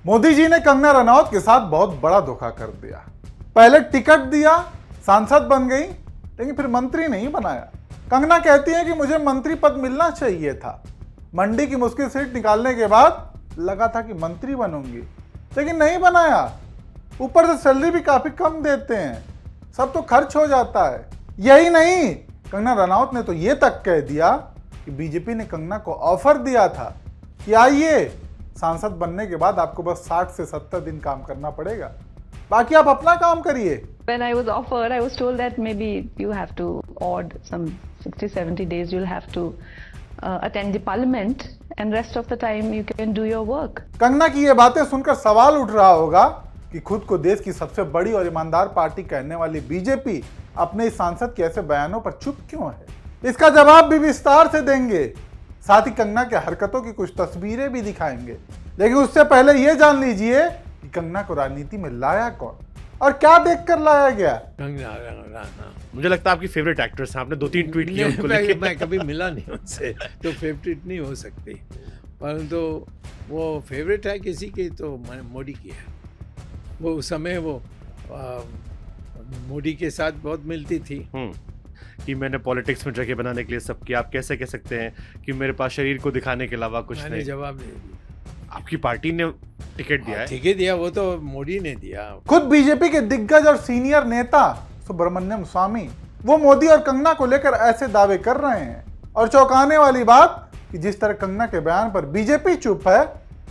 मोदी जी ने कंगना रनौत के साथ बहुत बड़ा धोखा कर दिया। पहले टिकट दिया, सांसद बन गई, लेकिन फिर मंत्री नहीं बनाया। कंगना कहती है कि मुझे मंत्री पद मिलना चाहिए था। मंडी की मुश्किल सीट निकालने के बाद लगा था कि मंत्री बनूंगी, लेकिन नहीं बनाया। ऊपर से सैलरी भी काफी कम देते हैं, सब तो खर्च हो जाता है। यही नहीं, कंगना रनौत ने तो ये तक कह दिया कि बीजेपी ने कंगना को ऑफर दिया था कि आइए, सांसद बनने के बाद आपको बस 60 से 70 दिन काम करना पड़ेगा, बाकी आप अपना काम करिए। When I was offered, I was told that maybe you have to odd some 60-70 days you'll have to attend the parliament and rest of the time you can do your work. Kangana की ये बातें सुनकर सवाल उठ रहा होगा कि खुद को देश की सबसे बड़ी और ईमानदार पार्टी कहने वाली बीजेपी अपने इस सांसद के ऐसे बयानों पर चुप क्यों है। इसका जवाब भी विस्तार से देंगे, साथ ही कंगना के हरकतों की कुछ तस्वीरें भी दिखाएंगे। लेकिन उससे पहले ये जान लीजिए कि कंगना को राजनीति में लाया कौन और क्या देखकर लाया गया। कंगना मुझे लगता है आपकी फेवरेट एक्ट्रेस है। आपने 2-3 ट्वीट किए उनको लेके। मैं कभी मिला नहीं उनसे, तो फेवरेट नहीं हो सकती, परंतु वो फेवरेट है किसी की तो मोदी की है। वो उस समय वो मोदी के साथ बहुत मिलती थी कि मैंने पॉलिटिक्स में जगह बनाने के लिए सब किया। आप कैसे कह सकते हैं कि मेरे पास शरीर को दिखाने के अलावा कुछ नहीं? जवाब नहीं दिया। आपकी पार्टी ने टिकट दिया है? टिकट दिया वो तो मोदी ने दिया। खुद बीजेपी के दिग्गज और सीनियर नेता सुब्रमण्यम स्वामी वो मोदी और कंगना को लेकर ऐसे दावे कर रहे हैं। और चौंकाने वाली बात कि जिस तरह कंगना के बयान पर बीजेपी चुप है,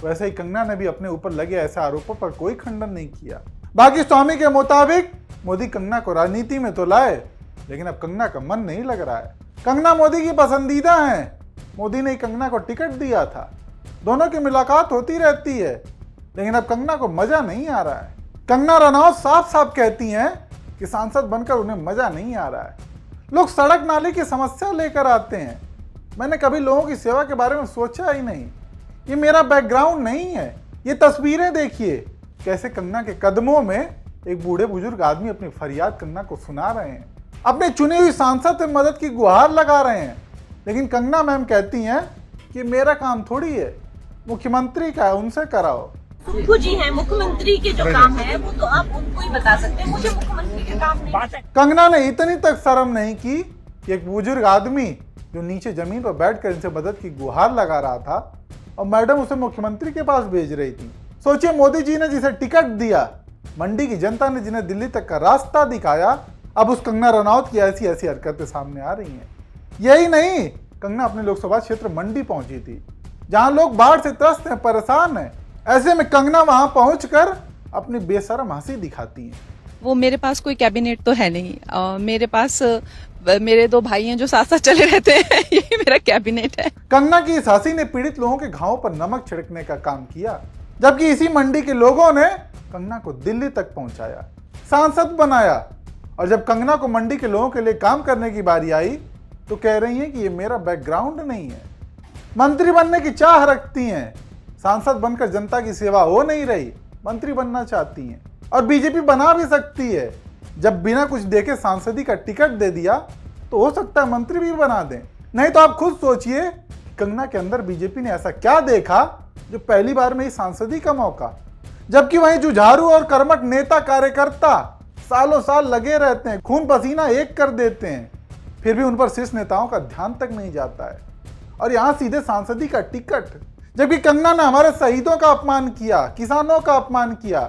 वैसे ही कंगना ने भी अपने ऊपर लगे ऐसे आरोपों पर कोई खंडन नहीं किया। बाकी स्वामी के मुताबिक मोदी कंगना को राजनीति में तो लाए, लेकिन अब कंगना का मन नहीं लग रहा है। कंगना मोदी की पसंदीदा है, मोदी ने कंगना को टिकट दिया था, दोनों की मुलाकात होती रहती है, लेकिन अब कंगना को मजा नहीं आ रहा है। कंगना रनौत साफ साफ कहती हैं कि सांसद बनकर उन्हें मजा नहीं आ रहा है। लोग सड़क नाली की समस्या लेकर आते हैं, मैंने कभी लोगों की सेवा के बारे में सोचा ही नहीं, ये मेरा बैकग्राउंड नहीं है। ये तस्वीरें देखिए, कैसे कंगना के कदमों में एक बूढ़े बुजुर्ग आदमी अपनी फरियाद कंगना को सुना रहे हैं, अपने चुनी हुई सांसद से मदद की गुहार लगा रहे हैं। लेकिन कंगना मैम कहती हैं कि मेरा काम थोड़ी है, मुख्यमंत्री का है, उनसे कराओ। सुप्पू जी हैं, मुख्यमंत्री के जो काम है वो तो आप उनको ही बता सकते हैं, मुझे मुख्यमंत्री के काम नहीं। कंगना ने इतनी तक शर्म नहीं की कि एक बुजुर्ग आदमी जो नीचे जमीन पर बैठकर इनसे मदद की गुहार लगा रहा था और मैडम उसे मुख्यमंत्री के पास भेज रही थी। सोचिए, मोदी जी ने जिसे टिकट दिया, मंडी की जनता ने जिन्हें दिल्ली तक का रास्ता दिखाया, अब उस कंगना रनौत की ऐसी ऐसी हरकतें सामने आ रही हैं। यही नहीं, कंगना अपने लोकसभा क्षेत्र मंडी पहुंची थी, जहां लोग बाढ़ से त्रस्त हैं, परेशान हैं। ऐसे में कंगना वहां पहुंचकर अपनी बेशर्म हंसी दिखाती है। वो मेरे पास कोई कैबिनेट तो है नहीं, मेरे पास मेरे 2 भाई हैं जो साथ साथ चले रहते हैं, यही मेरा कैबिनेट है। कंगना की इस हंसी ने पीड़ित लोगों के घावों पर नमक छिड़कने का काम किया, जबकि इसी मंडी के लोगों ने कंगना को दिल्ली तक पहुंचाया, सांसद बनाया। और जब कंगना को मंडी के लोगों के लिए काम करने की बारी आई तो कह रही हैं कि ये मेरा बैकग्राउंड नहीं है। मंत्री बनने की चाह रखती हैं, सांसद बनकर जनता की सेवा हो नहीं रही, मंत्री बनना चाहती हैं। और बीजेपी बना भी सकती है, जब बिना कुछ देखे सांसदी का टिकट दे दिया तो हो सकता है मंत्री भी बना दें। नहीं तो आप खुद सोचिए, कंगना के अंदर बीजेपी ने ऐसा क्या देखा जो पहली बार में ही सांसदी का मौका, जबकि वहीं जुझारू और कर्मठ नेता कार्यकर्ता सालों साल लगे रहते हैं, खून पसीना एक कर देते हैं, फिर भी उन पर शीर्ष नेताओं का ध्यान तक नहीं जाता है। और यहाँ सीधे सांसदी का टिकट, जबकि कंगना ने हमारे शहीदों का अपमान किया, किसानों का अपमान किया,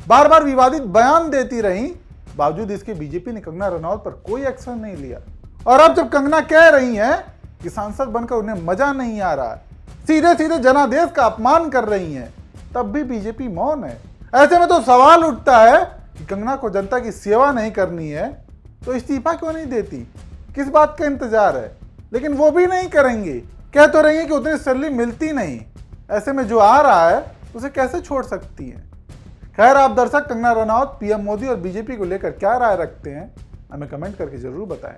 बार बार विवादित बयान देती रही, बावजूद इसके बीजेपी ने कंगना रनौत पर कोई एक्शन नहीं लिया। और अब जब कंगना कह रही हैं कि सांसद बनकर उन्हें मजा नहीं आ रहा है, सीधे सीधे जनादेश का अपमान कर रही हैं, तब भी बीजेपी मौन है। ऐसे में तो सवाल उठता है कि कंगना को जनता की सेवा नहीं करनी है तो इस्तीफा क्यों नहीं देती, किस बात का इंतजार है? लेकिन वो भी नहीं करेंगे, कह तो रही है कि उतनी सैलरी मिलती नहीं, ऐसे में जो आ रहा है उसे कैसे छोड़ सकती है। खैर, आप दर्शक कंगना रनौत, पीएम मोदी और बीजेपी को लेकर क्या राय रखते हैं, हमें कमेंट करके जरूर बताएं।